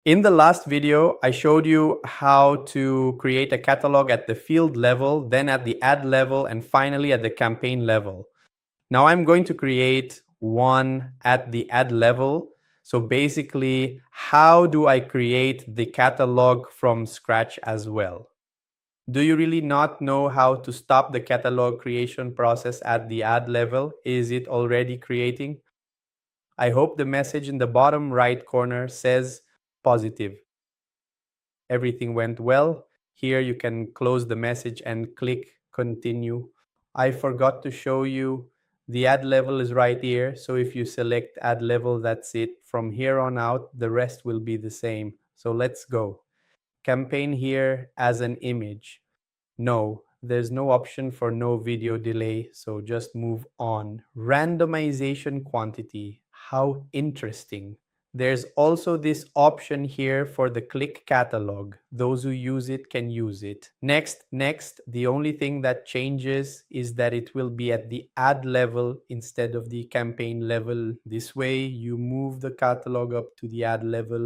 In the last video, I showed you how to create a catalog at the field level, then at the ad level, and finally at the campaign level. Now I'm going to create one at the ad level. So basically, how do I create the catalog from scratch as well? Do you really not know how to stop the catalog creation process at the ad level? Is it already creating? I hope the message in the bottom right corner says positive. Everything went well. Here you can close the message and click continue. I forgot to show you the ad level is right here. So if you select ad level, that's it. From here on out, the rest will be the same. So let's go. Campaign here as an image. No, there's no option for no video delay, so just move on. Randomization quantity. How interesting. There's also this option here for the click catalog. Those who use it can use it. Next, the only thing that changes is that it will be at the ad level instead of the campaign level. This way, you move the catalog up to the ad level